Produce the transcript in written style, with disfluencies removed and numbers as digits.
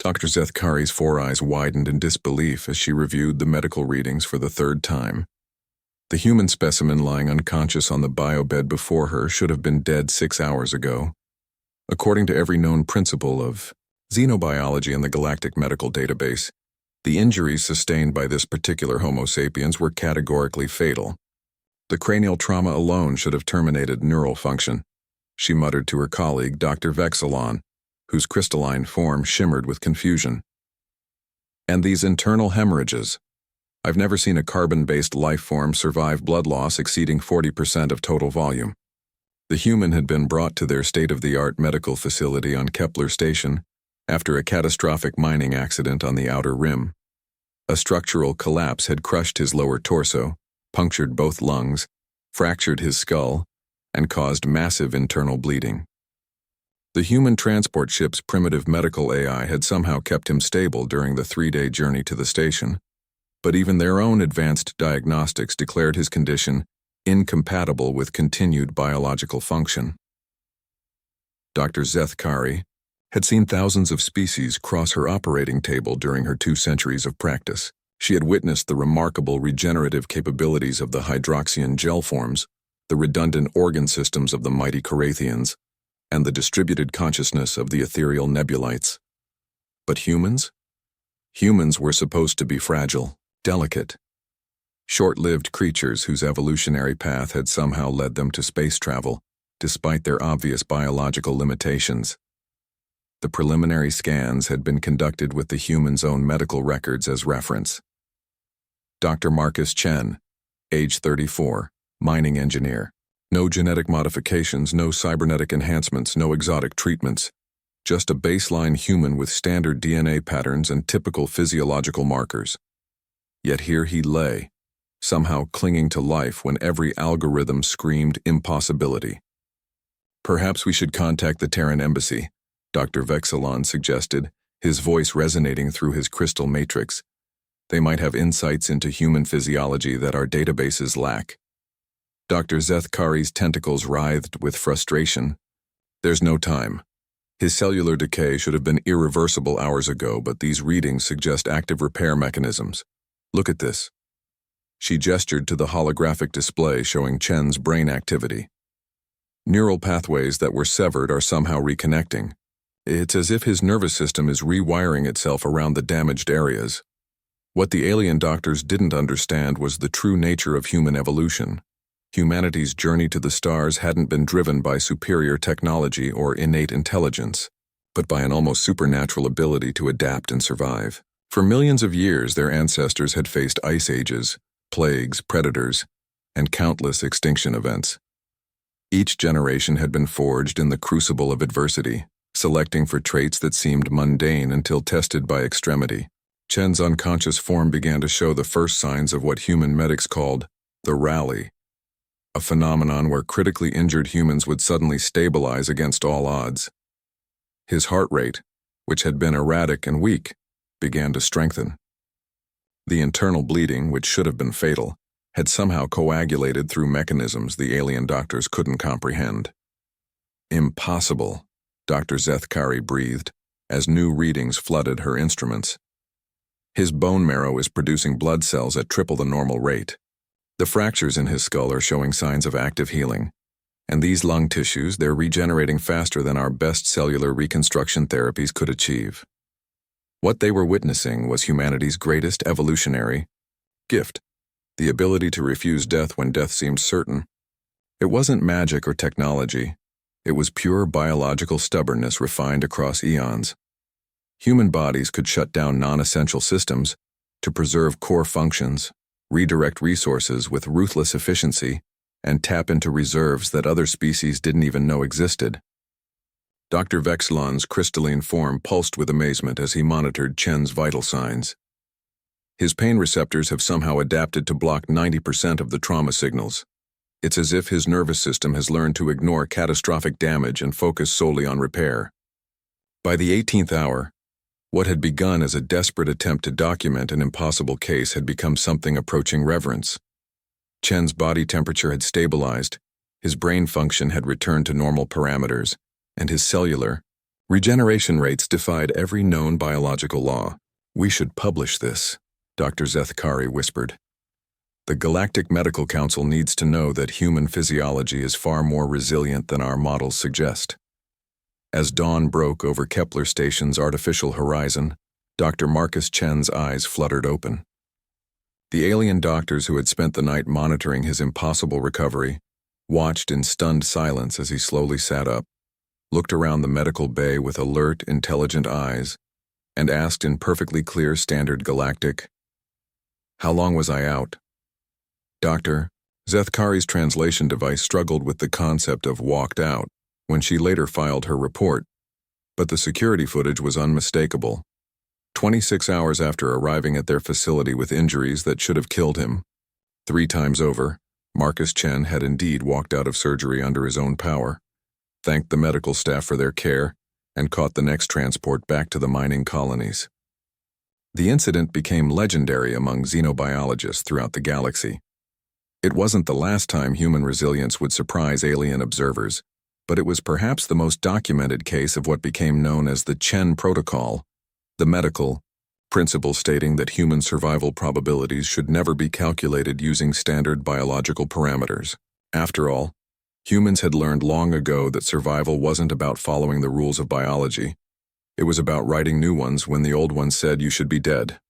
Dr. Zethkari's four eyes widened in disbelief as she reviewed the medical readings for the third time. The human specimen lying unconscious on the biobed before her should have been dead 6 hours ago. According to every known principle of xenobiology in the Galactic Medical Database, the injuries sustained by this particular Homo sapiens were categorically fatal. The cranial trauma alone should have terminated neural function, she muttered to her colleague, Dr. Vexilon, whose crystalline form shimmered with confusion. And these internal hemorrhages. I've never seen a carbon-based life form survive blood loss exceeding 40% of total volume. The human had been brought to their state-of-the-art medical facility on Kepler Station after a catastrophic mining accident on the outer rim. A structural collapse had crushed his lower torso, punctured both lungs, fractured his skull, and caused massive internal bleeding. The human transport ship's primitive medical AI had somehow kept him stable during the 3-day journey to the station, but even their own advanced diagnostics declared his condition incompatible with continued biological function. Dr. Zethkari had seen thousands of species cross her operating table during her 2 centuries of practice. She had witnessed the remarkable regenerative capabilities of the hydroxygen gel forms, the redundant organ systems of the mighty Carathians, and the distributed consciousness of the ethereal nebulites. But humans? Humans were supposed to be fragile, delicate, short-lived creatures whose evolutionary path had somehow led them to space travel, despite their obvious biological limitations. The preliminary scans had been conducted with the human's own medical records as reference. Dr. Marcus Chen, age 34, mining engineer. No genetic modifications, no cybernetic enhancements, no exotic treatments. Just a baseline human with standard DNA patterns and typical physiological markers. Yet here he lay, somehow clinging to life when every algorithm screamed impossibility. Perhaps we should contact the Terran embassy, Dr. Vexilon suggested, his voice resonating through his crystal matrix. They might have insights into human physiology that our databases lack. Dr. Zethkari's tentacles writhed with frustration. There's no time. His cellular decay should have been irreversible hours ago, but these readings suggest active repair mechanisms. Look at this. She gestured to the holographic display showing Chen's brain activity. Neural pathways that were severed are somehow reconnecting. It's as if his nervous system is rewiring itself around the damaged areas. What the alien doctors didn't understand was the true nature of human evolution. Humanity's journey to the stars hadn't been driven by superior technology or innate intelligence, but by an almost supernatural ability to adapt and survive. For millions of years, their ancestors had faced ice ages, plagues, predators, and countless extinction events. Each generation had been forged in the crucible of adversity, selecting for traits that seemed mundane until tested by extremity. Chen's unconscious form began to show the first signs of what human medics called the rally, a phenomenon where critically injured humans would suddenly stabilize against all odds. His heart rate, which had been erratic and weak, began to strengthen. The internal bleeding, which should have been fatal, had somehow coagulated through mechanisms the alien doctors couldn't comprehend. Impossible, Dr. Zethkari breathed, as new readings flooded her instruments. His bone marrow is producing blood cells at triple the normal rate. The fractures in his skull are showing signs of active healing. And these lung tissues, they're regenerating faster than our best cellular reconstruction therapies could achieve. What they were witnessing was humanity's greatest evolutionary gift, the ability to refuse death when death seemed certain. It wasn't magic or technology. It was pure biological stubbornness refined across eons. Human bodies could shut down non-essential systems to preserve core functions, redirect resources with ruthless efficiency, and tap into reserves that other species didn't even know existed. Dr. Vexilon's crystalline form pulsed with amazement as he monitored Chen's vital signs. His pain receptors have somehow adapted to block 90% of the trauma signals. It's as if his nervous system has learned to ignore catastrophic damage and focus solely on repair. By the 18th hour, what had begun as a desperate attempt to document an impossible case had become something approaching reverence. Chen's body temperature had stabilized, his brain function had returned to normal parameters, and his cellular, Regeneration rates defied every known biological law. "We should publish this," Dr. Zethkari whispered. "The Galactic Medical Council needs to know that human physiology is far more resilient than our models suggest." As dawn broke over Kepler Station's artificial horizon, Dr. Marcus Chen's eyes fluttered open. The alien doctors who had spent the night monitoring his impossible recovery watched in stunned silence as he slowly sat up, looked around the medical bay with alert, intelligent eyes, and asked in perfectly clear Standard Galactic, "How long was I out?" Dr. Zethkari's translation device struggled with the concept of "walked out" when she later filed her report, but the security footage was unmistakable. 26 hours after arriving at their facility with injuries that should have killed him. 3 times over, Marcus Chen had indeed walked out of surgery under his own power, thanked the medical staff for their care, and caught the next transport back to the mining colonies. The incident became legendary among xenobiologists throughout the galaxy. It wasn't the last time human resilience would surprise alien observers, but it was perhaps the most documented case of what became known as the Chen Protocol, the medical principle stating that human survival probabilities should never be calculated using standard biological parameters. After all, humans had learned long ago that survival wasn't about following the rules of biology. It was about writing new ones when the old ones said you should be dead.